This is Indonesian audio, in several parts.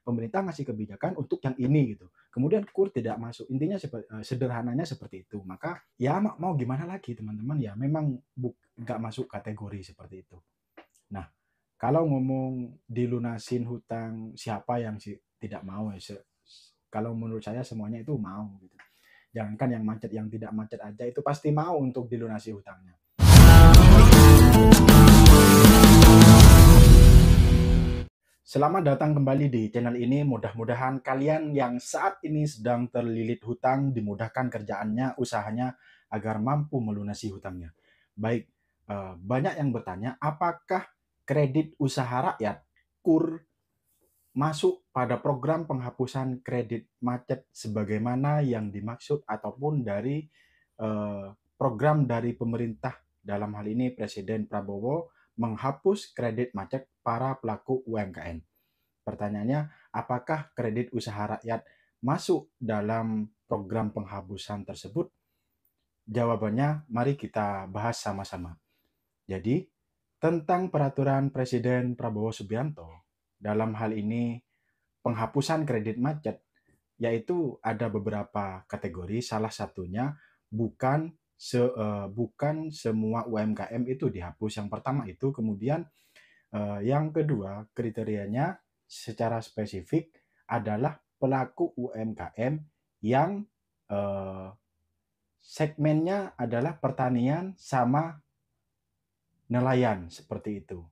pemerintah ngasih kebijakan untuk yang ini gitu. Kemudian KUR tidak masuk. Intinya sederhananya seperti itu. Maka ya mau gimana lagi teman-teman, ya memang nggak masuk kategori seperti itu. Nah, kalau ngomong dilunasin hutang, siapa yang tidak mau ya? Kalau menurut saya semuanya itu mau gitu. Jangankan yang macet, yang tidak macet aja itu pasti mau untuk dilunasi hutangnya. Selamat datang kembali di channel ini. Mudah-mudahan kalian yang saat ini sedang terlilit hutang dimudahkan kerjaannya, usahanya agar mampu melunasi hutangnya. Baik, banyak yang bertanya, apakah kredit usaha rakyat KUR masuk pada program penghapusan kredit macet sebagaimana yang dimaksud ataupun dari program dari pemerintah, dalam hal ini Presiden Prabowo menghapus kredit macet para pelaku UMKM. Pertanyaannya, apakah kredit usaha rakyat masuk dalam program penghapusan tersebut? Jawabannya, mari kita bahas sama-sama. Jadi, tentang peraturan Presiden Prabowo Subianto, dalam hal ini penghapusan kredit macet, yaitu ada beberapa kategori, salah satunya bukan semua UMKM itu dihapus. Yang pertama itu, kemudian yang kedua kriterianya secara spesifik adalah pelaku UMKM yang segmennya adalah pertanian sama nelayan, seperti itu.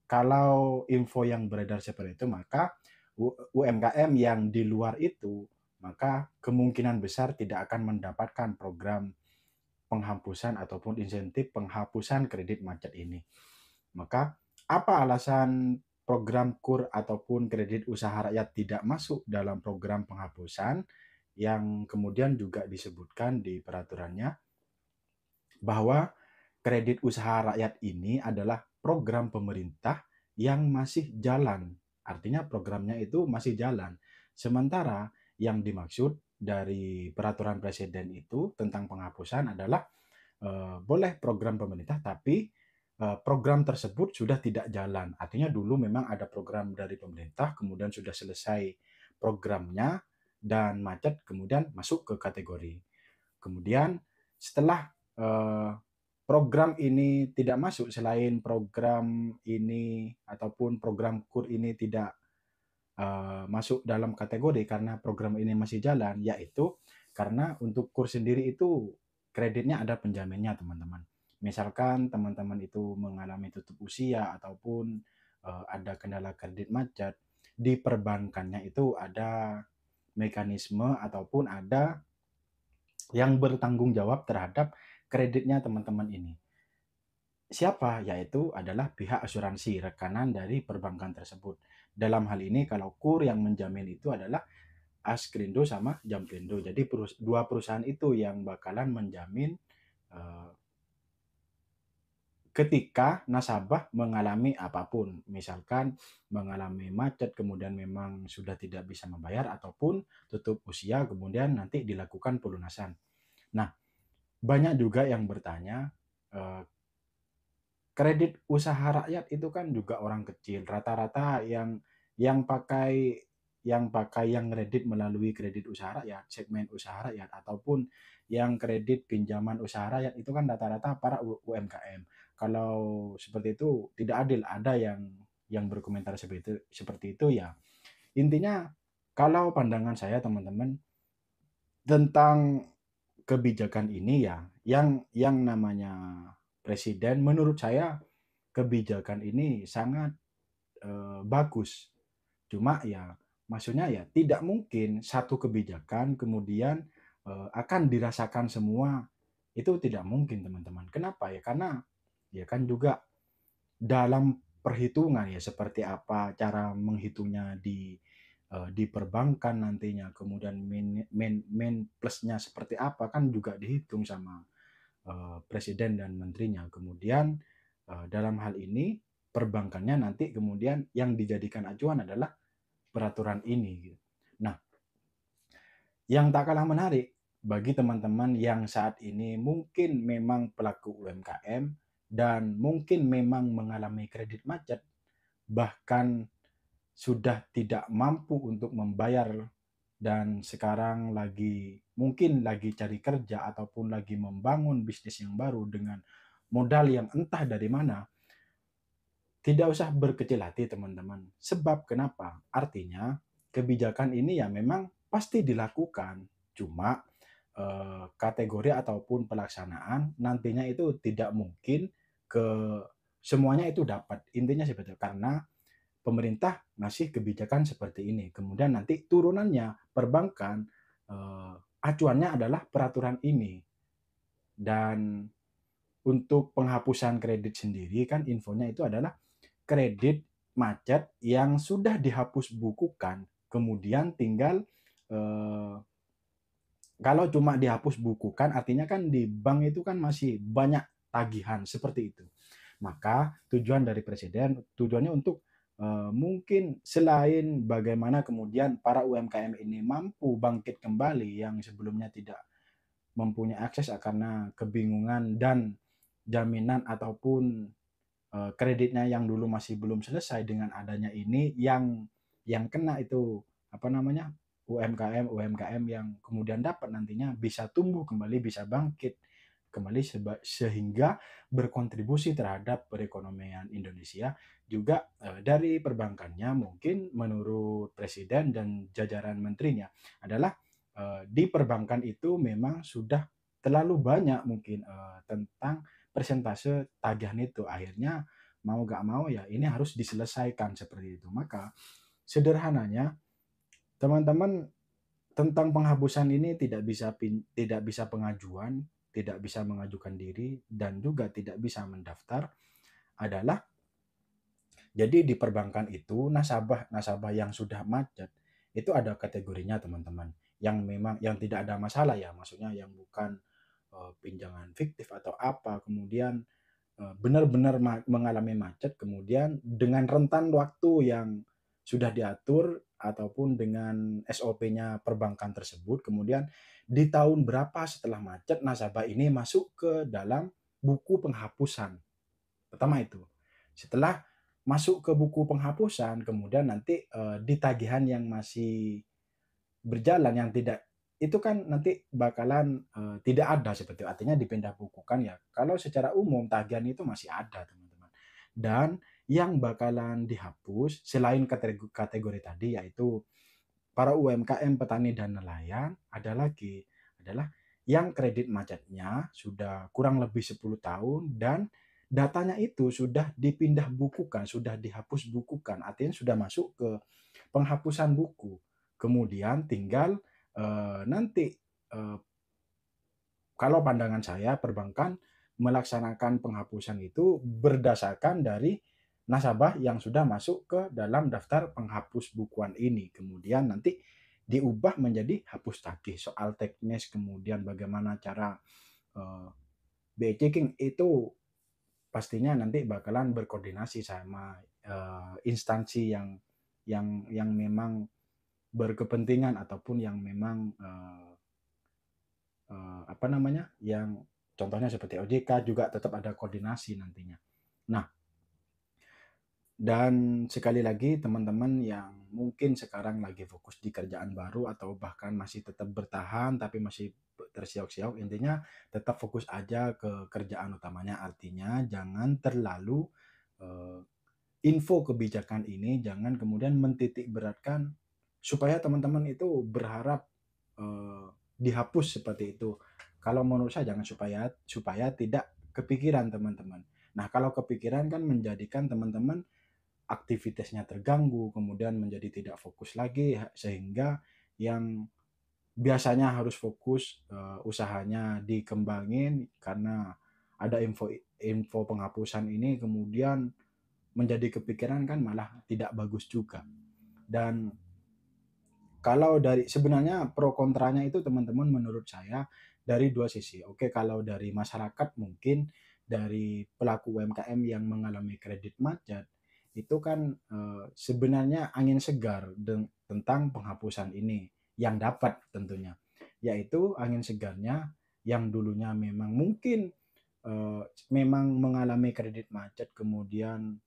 Kalau info yang beredar seperti itu, maka UMKM yang di luar itu, maka kemungkinan besar tidak akan mendapatkan program penghapusan ataupun insentif penghapusan kredit macet ini. Maka apa alasan program KUR ataupun kredit usaha rakyat tidak masuk dalam program penghapusan, yang kemudian juga disebutkan di peraturannya bahwa kredit usaha rakyat ini adalah program pemerintah yang masih jalan. Artinya programnya itu masih jalan. Sementara yang dimaksud dari peraturan presiden itu tentang penghapusan adalah boleh program pemerintah, tapi program tersebut sudah tidak jalan. Artinya dulu memang ada program dari pemerintah, kemudian sudah selesai programnya dan macet, kemudian masuk ke kategori. Kemudian setelah program ini tidak masuk, selain program ini ataupun program KUR ini tidak masuk dalam kategori karena program ini masih jalan, yaitu karena untuk KUR sendiri itu kreditnya ada penjaminnya, teman-teman. Misalkan teman-teman itu mengalami tutup usia ataupun ada kendala kredit macet, di perbankannya itu ada mekanisme ataupun ada yang bertanggung jawab terhadap kreditnya teman-teman ini. Siapa? Yaitu adalah pihak asuransi, rekanan dari perbankan tersebut. Dalam hal ini kalau KUR yang menjamin itu adalah Askrindo sama Jampindo. Jadi dua perusahaan itu yang bakalan menjamin ketika nasabah mengalami apapun. Misalkan mengalami macet, kemudian memang sudah tidak bisa membayar, ataupun tutup usia, kemudian nanti dilakukan pelunasan. Nah, banyak juga yang bertanya, kredit usaha rakyat itu kan juga orang kecil. Rata-rata yang pakai yang kredit melalui kredit usaha rakyat, segmen usaha rakyat, ataupun yang kredit pinjaman usaha rakyat itu kan rata-rata para UMKM. Kalau seperti itu tidak adil, ada yang berkomentar seperti itu ya. Intinya kalau pandangan saya teman-teman tentang kebijakan ini ya, yang namanya presiden, menurut saya kebijakan ini sangat bagus. Cuma ya maksudnya ya tidak mungkin satu kebijakan kemudian akan dirasakan semua, itu tidak mungkin teman-teman. Kenapa ya? Karena ya kan juga dalam perhitungan ya, seperti apa cara menghitungnya di perbankan nantinya, kemudian min plusnya seperti apa kan juga dihitung sama presiden dan menterinya. Kemudian dalam hal ini perbankannya nanti kemudian yang dijadikan acuan adalah peraturan ini. Nah, yang tak kalah menarik bagi teman-teman yang saat ini mungkin memang pelaku UMKM dan mungkin memang mengalami kredit macet, bahkan sudah tidak mampu untuk membayar dan sekarang mungkin lagi cari kerja ataupun lagi membangun bisnis yang baru dengan modal yang entah dari mana, tidak usah berkecil hati teman-teman. Sebab kenapa? Artinya kebijakan ini ya memang pasti dilakukan. Cuma kategori ataupun pelaksanaan nantinya itu tidak mungkin ke semuanya itu dapat. Intinya seperti itu. Karena pemerintah ngasih kebijakan seperti ini. Kemudian nanti turunannya perbankan acuannya adalah peraturan ini. Dan untuk penghapusan kredit sendiri kan infonya itu adalah kredit macet yang sudah dihapus bukukan, kemudian tinggal kalau cuma dihapus bukukan artinya kan di bank itu kan masih banyak tagihan seperti itu. Maka tujuan dari presiden tujuannya untuk mungkin selain bagaimana kemudian para UMKM ini mampu bangkit kembali yang sebelumnya tidak mempunyai akses karena kebingungan dan jaminan ataupun kreditnya yang dulu masih belum selesai dengan adanya ini yang kena itu apa namanya UMKM yang kemudian dapat nantinya bisa tumbuh kembali, bisa bangkit kembali sehingga berkontribusi terhadap perekonomian Indonesia juga dari perbankannya mungkin menurut presiden dan jajaran menterinya adalah di perbankan itu memang sudah terlalu banyak mungkin tentang persentase tagihan itu akhirnya mau gak mau ya ini harus diselesaikan seperti itu. Maka sederhananya teman-teman tentang penghapusan ini tidak bisa pengajuan, tidak bisa mengajukan diri dan juga tidak bisa mendaftar adalah jadi di perbankan itu nasabah yang sudah macet itu ada kategorinya teman-teman yang memang yang tidak ada masalah ya maksudnya yang bukan pinjaman fiktif atau apa kemudian benar-benar mengalami macet kemudian dengan rentan waktu yang sudah diatur ataupun dengan SOP-nya perbankan tersebut kemudian di tahun berapa setelah macet nasabah ini masuk ke dalam buku penghapusan. Pertama itu. Setelah masuk ke buku penghapusan kemudian nanti di tagihan yang masih berjalan yang tidak itu kan nanti bakalan tidak ada seperti itu. Artinya dipindah bukukan ya. Kalau secara umum tagihan itu masih ada teman-teman. Dan yang bakalan dihapus selain kategori tadi yaitu para UMKM, petani dan nelayan adalah yang kredit macetnya sudah kurang lebih 10 tahun dan datanya itu sudah dipindah bukukan, sudah dihapus bukukan, artinya sudah masuk ke penghapusan buku. Kemudian tinggal nanti kalau pandangan saya perbankan melaksanakan penghapusan itu berdasarkan dari nasabah yang sudah masuk ke dalam daftar penghapus bukuan ini. Kemudian nanti diubah menjadi hapus tagih. Soal teknis kemudian bagaimana cara BI checking itu pastinya nanti bakalan berkoordinasi sama instansi yang memang berkepentingan ataupun yang memang apa namanya yang contohnya seperti OJK juga tetap ada koordinasi nantinya. Nah, dan sekali lagi teman-teman yang mungkin sekarang lagi fokus di kerjaan baru atau bahkan masih tetap bertahan tapi masih tersiok-siok, intinya tetap fokus aja ke kerjaan utamanya. Artinya jangan terlalu uh, info kebijakan ini jangan kemudian mentitik beratkan supaya teman-teman itu berharap dihapus seperti itu. Kalau menurut saya jangan supaya tidak kepikiran teman-teman. Nah, kalau kepikiran kan menjadikan teman-teman aktivitasnya terganggu, kemudian menjadi tidak fokus lagi sehingga yang biasanya harus fokus usahanya dikembangin karena ada info penghapusan ini kemudian menjadi kepikiran kan malah tidak bagus juga. Dan kalau dari sebenarnya pro kontranya itu teman-teman menurut saya dari dua sisi. Oke, kalau dari masyarakat mungkin dari pelaku UMKM yang mengalami kredit macet itu kan sebenarnya angin segar tentang penghapusan ini yang dapat tentunya. Yaitu angin segarnya yang dulunya memang mungkin memang mengalami kredit macet kemudian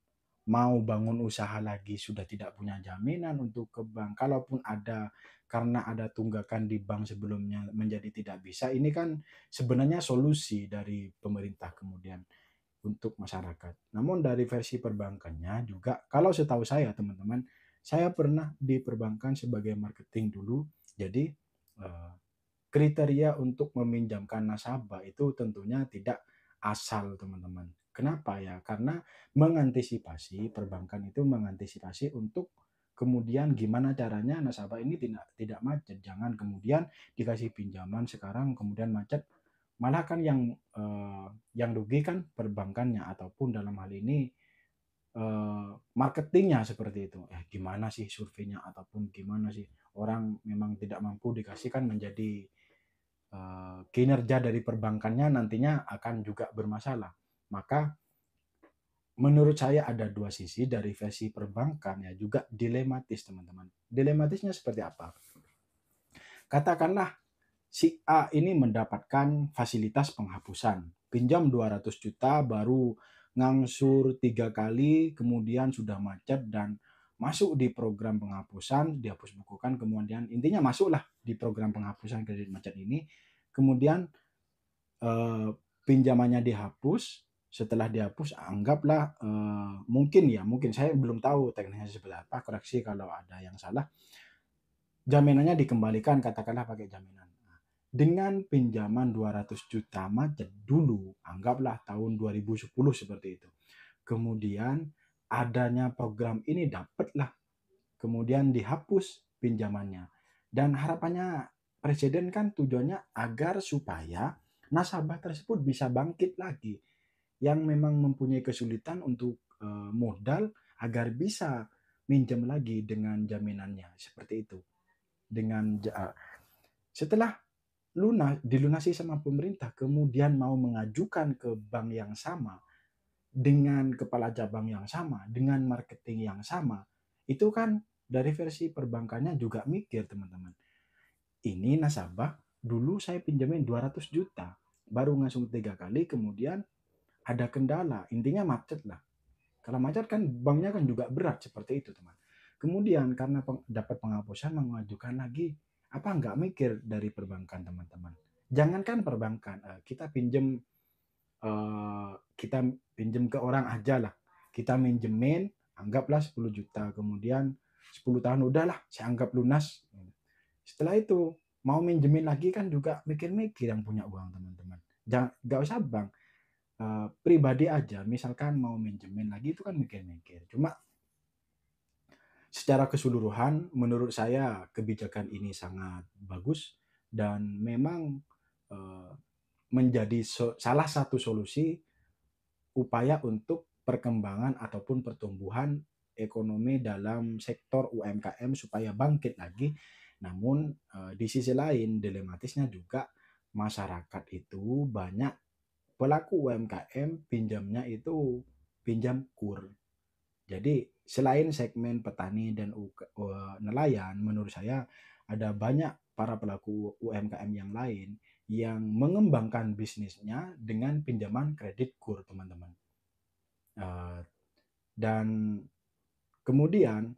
mau bangun usaha lagi sudah tidak punya jaminan untuk ke bank. Kalaupun ada, karena ada tunggakan di bank sebelumnya menjadi tidak bisa, ini kan sebenarnya solusi dari pemerintah kemudian untuk masyarakat. Namun dari versi perbankannya juga, kalau setahu saya teman-teman, saya pernah di perbankan sebagai marketing dulu. Jadi kriteria untuk meminjamkan nasabah itu tentunya tidak asal teman-teman. Kenapa ya? Karena mengantisipasi, perbankan itu mengantisipasi untuk kemudian gimana caranya nasabah ini tidak macet. Jangan kemudian dikasih pinjaman sekarang kemudian macet, malah kan yang rugi kan perbankannya, ataupun dalam hal ini marketingnya seperti itu. Gimana sih surveinya, ataupun gimana sih orang memang tidak mampu dikasih, kan menjadi kinerja dari perbankannya nantinya akan juga bermasalah. Maka menurut saya ada dua sisi dari versi perbankan, ya juga dilematis teman-teman. Dilematisnya seperti apa? Katakanlah si A ini mendapatkan fasilitas penghapusan. Pinjam 200 juta baru ngangsur 3 kali, kemudian sudah macet dan masuk di program penghapusan, dihapus bukukan, kemudian intinya masuklah di program penghapusan kredit macet ini. Kemudian pinjamannya dihapus. Setelah dihapus, anggaplah mungkin saya belum tahu teknisnya seperti apa, koreksi kalau ada yang salah, jaminannya dikembalikan, katakanlah pakai jaminan. Dengan pinjaman 200 juta macet dulu, anggaplah tahun 2010 seperti itu. Kemudian adanya program ini, dapatlah, kemudian dihapus pinjamannya. Dan harapannya presiden kan tujuannya agar supaya nasabah tersebut bisa bangkit lagi, yang memang mempunyai kesulitan untuk modal, agar bisa minjem lagi dengan jaminannya seperti itu. Setelah dilunasi sama pemerintah, kemudian mau mengajukan ke bank yang sama, dengan kepala cabang yang sama, dengan marketing yang sama, itu kan dari versi perbankannya juga mikir teman-teman. Ini nasabah dulu saya pinjamin 200 juta, baru ngasih 3 kali, kemudian ada kendala, intinya macet lah. Kalau macet kan banknya kan juga berat seperti itu teman. Kemudian karena dapat penghapusan, mengajukan lagi, apa nggak mikir dari perbankan teman-teman? Jangankan perbankan, kita pinjem ke orang aja lah. Kita minjemin, anggaplah 10 juta, kemudian 10 tahun udahlah, saya anggap lunas. Setelah itu mau minjemin lagi kan juga mikir-mikir yang punya uang teman-teman. Jangan, nggak usah bank, pribadi aja, misalkan mau minjemin lagi itu kan mikir-mikir. Cuma secara keseluruhan menurut saya kebijakan ini sangat bagus dan memang menjadi salah satu solusi upaya untuk perkembangan ataupun pertumbuhan ekonomi dalam sektor UMKM supaya bangkit lagi. Namun di sisi lain dilematisnya juga, masyarakat itu banyak pelaku UMKM pinjamnya itu pinjam kur. Jadi selain segmen petani dan nelayan, menurut saya ada banyak para pelaku UMKM yang lain yang mengembangkan bisnisnya dengan pinjaman kredit kur, teman-teman. Dan kemudian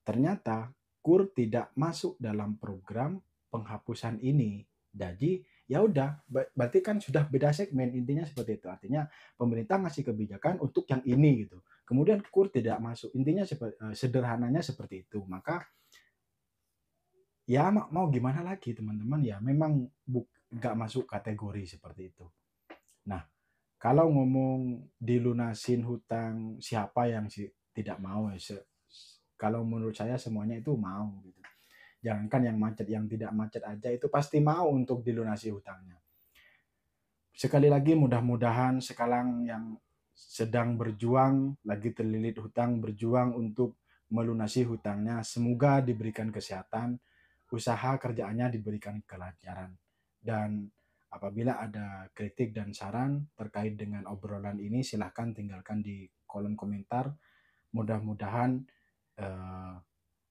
ternyata kur tidak masuk dalam program penghapusan ini. Jadi ya udah, berarti kan sudah beda segmen, intinya seperti itu. Artinya pemerintah ngasih kebijakan untuk yang ini gitu. Kemudian kur tidak masuk. Intinya sederhananya seperti itu. Maka ya mau gimana lagi teman-teman, ya memang nggak masuk kategori seperti itu. Nah, kalau ngomong dilunasin hutang, siapa yang tidak mau ya? Kalau menurut saya semuanya itu mau gitu. Jangankan yang macet, yang tidak macet aja itu pasti mau untuk dilunasi hutangnya. Sekali lagi mudah-mudahan sekarang yang sedang berjuang, lagi terlilit hutang, berjuang untuk melunasi hutangnya, semoga diberikan kesehatan, usaha kerjaannya diberikan kelancaran. Dan apabila ada kritik dan saran terkait dengan obrolan ini, silahkan tinggalkan di kolom komentar. Mudah-mudahan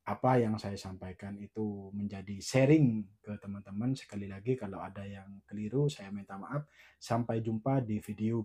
apa yang saya sampaikan itu menjadi sharing ke teman-teman. Sekali lagi kalau ada yang keliru, saya minta maaf. Sampai jumpa di video berikutnya.